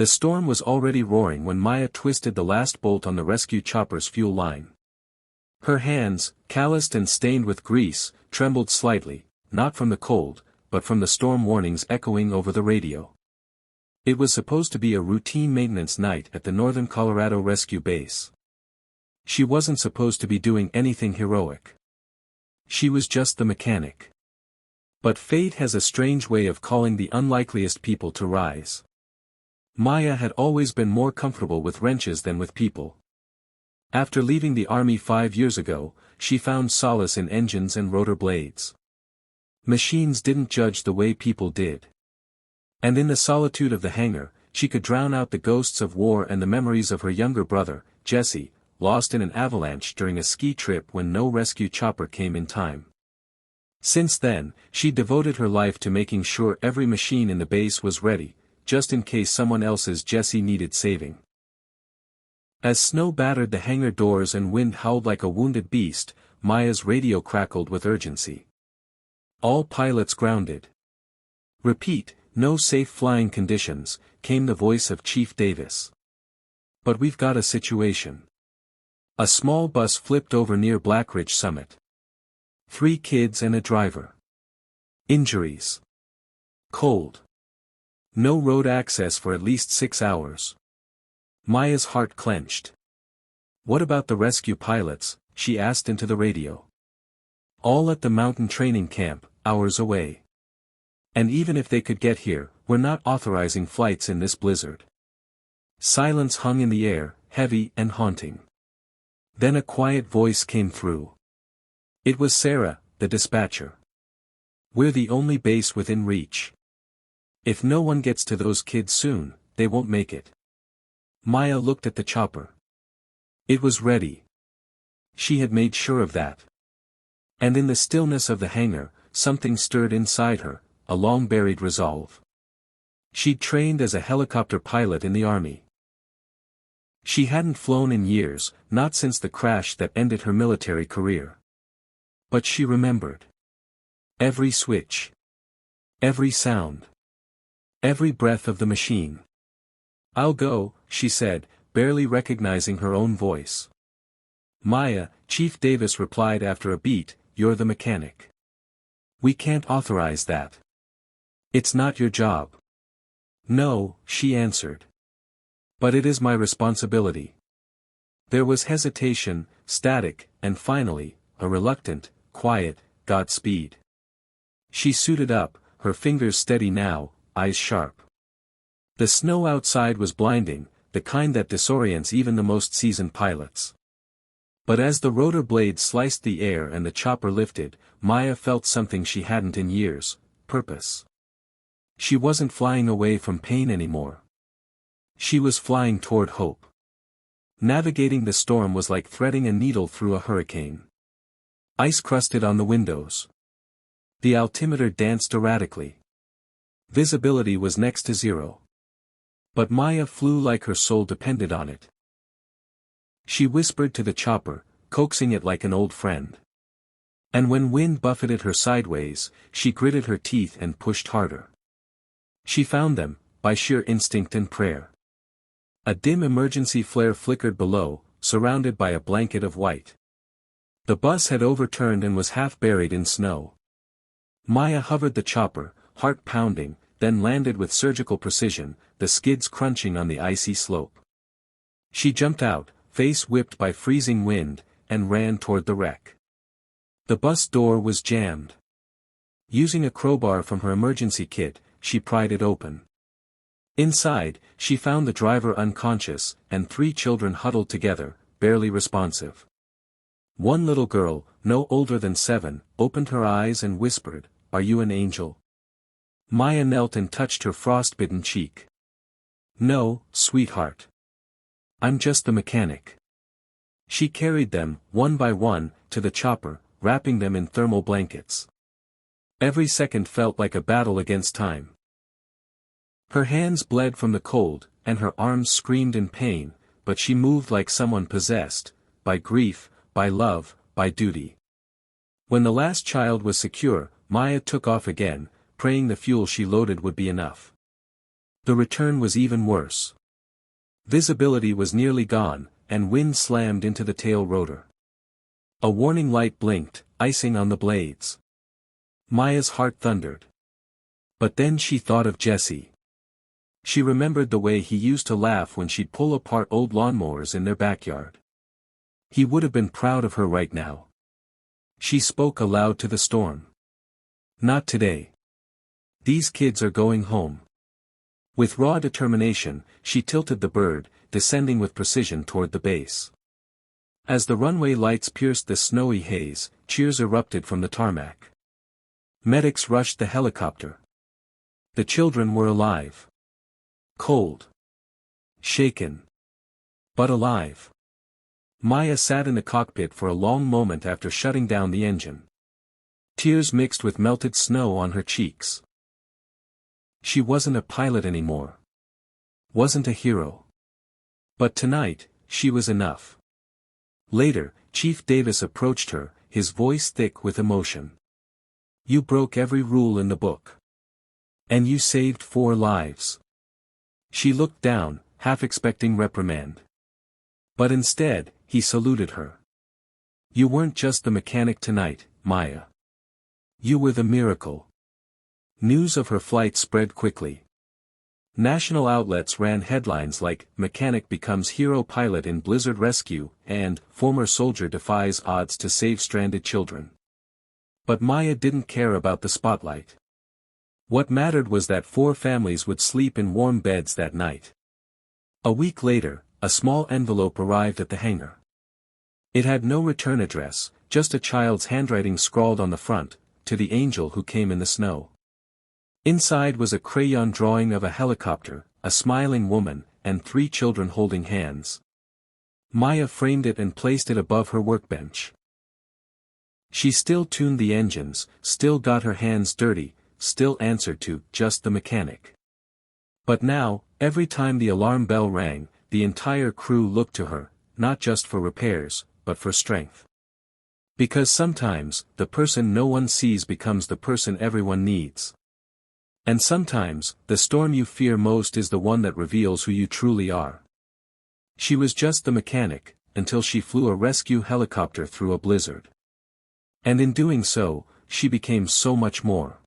The storm was already roaring when Maya twisted the last bolt on the rescue chopper's fuel line. Her hands, calloused and stained with grease, trembled slightly, not from the cold, but from the storm warnings echoing over the radio. It was supposed to be a routine maintenance night at the Northern Colorado Rescue Base. She wasn't supposed to be doing anything heroic. She was just the mechanic. But fate has a strange way of calling the unlikeliest people to rise. Maya had always been more comfortable with wrenches than with people. After leaving the army 5 years ago, she found solace in engines and rotor blades. Machines didn't judge the way people did. And in the solitude of the hangar, she could drown out the ghosts of war and the memories of her younger brother, Jesse, lost in an avalanche during a ski trip when no rescue chopper came in time. Since then, she devoted her life to making sure every machine in the base was ready, just in case someone else's Jesse needed saving. As snow battered the hangar doors and wind howled like a wounded beast, Maya's radio crackled with urgency. All pilots grounded. Repeat, no safe flying conditions, came the voice of Chief Davis. But we've got a situation. A small bus flipped over near Blackridge Summit. 3 kids and a driver. Injuries. Cold. No road access for at least 6 hours. Maya's heart clenched. What about the rescue pilots? She asked into the radio. All at the mountain training camp, hours away. And even if they could get here, we're not authorizing flights in this blizzard. Silence hung in the air, heavy and haunting. Then a quiet voice came through. It was Sarah, the dispatcher. We're the only base within reach. If no one gets to those kids soon, they won't make it. Maya looked at the chopper. It was ready. She had made sure of that. And in the stillness of the hangar, something stirred inside her, a long-buried resolve. She'd trained as a helicopter pilot in the army. She hadn't flown in years, not since the crash that ended her military career. But she remembered. Every switch. Every sound. Every breath of the machine. I'll go, she said, barely recognizing her own voice. Maya, Chief Davis replied after a beat, you're the mechanic. We can't authorize that. It's not your job. No, she answered. But it is my responsibility. There was hesitation, static, and finally, a reluctant, quiet, Godspeed. She suited up, her fingers steady now, eyes sharp. The snow outside was blinding, the kind that disorients even the most seasoned pilots. But as the rotor blades sliced the air and the chopper lifted, Maya felt something she hadn't in years, purpose. She wasn't flying away from pain anymore. She was flying toward hope. Navigating the storm was like threading a needle through a hurricane. Ice crusted on the windows. The altimeter danced erratically. Visibility was next to zero. But Maya flew like her soul depended on it. She whispered to the chopper, coaxing it like an old friend. And when wind buffeted her sideways, she gritted her teeth and pushed harder. She found them, by sheer instinct and prayer. A dim emergency flare flickered below, surrounded by a blanket of white. The bus had overturned and was half buried in snow. Maya hovered the chopper, heart pounding, then landed with surgical precision, the skids crunching on the icy slope. She jumped out, face whipped by freezing wind, and ran toward the wreck. The bus door was jammed. Using a crowbar from her emergency kit, she pried it open. Inside, she found the driver unconscious, and 3 children huddled together, barely responsive. One little girl, no older than 7, opened her eyes and whispered, "Are you an angel?" Maya knelt and touched her frostbitten cheek. "No, sweetheart. I'm just the mechanic." She carried them, one by one, to the chopper, wrapping them in thermal blankets. Every second felt like a battle against time. Her hands bled from the cold, and her arms screamed in pain, but she moved like someone possessed, by grief, by love, by duty. When the last child was secure, Maya took off again, praying the fuel she loaded would be enough. The return was even worse. Visibility was nearly gone, and wind slammed into the tail rotor. A warning light blinked, icing on the blades. Maya's heart thundered. But then she thought of Jesse. She remembered the way he used to laugh when she'd pull apart old lawnmowers in their backyard. He would have been proud of her right now. She spoke aloud to the storm. Not today. These kids are going home. With raw determination, she tilted the bird, descending with precision toward the base. As the runway lights pierced the snowy haze, cheers erupted from the tarmac. Medics rushed the helicopter. The children were alive. Cold. Shaken. But alive. Maya sat in the cockpit for a long moment after shutting down the engine. Tears mixed with melted snow on her cheeks. She wasn't a pilot anymore. Wasn't a hero. But tonight, she was enough. Later, Chief Davis approached her, his voice thick with emotion. You broke every rule in the book. And you saved 4 lives. She looked down, half expecting reprimand. But instead, he saluted her. You weren't just the mechanic tonight, Maya. You were the miracle. News of her flight spread quickly. National outlets ran headlines like, Mechanic becomes hero pilot in blizzard rescue, and, Former soldier defies odds to save stranded children. But Maya didn't care about the spotlight. What mattered was that 4 families would sleep in warm beds that night. A week later, a small envelope arrived at the hangar. It had no return address, just a child's handwriting scrawled on the front, to the angel who came in the snow. Inside was a crayon drawing of a helicopter, a smiling woman, and 3 children holding hands. Maya framed it and placed it above her workbench. She still tuned the engines, still got her hands dirty, still answered to just the mechanic. But now, every time the alarm bell rang, the entire crew looked to her, not just for repairs, but for strength. Because sometimes, the person no one sees becomes the person everyone needs. And sometimes, the storm you fear most is the one that reveals who you truly are. She was just the mechanic, until she flew a rescue helicopter through a blizzard. And in doing so, she became so much more.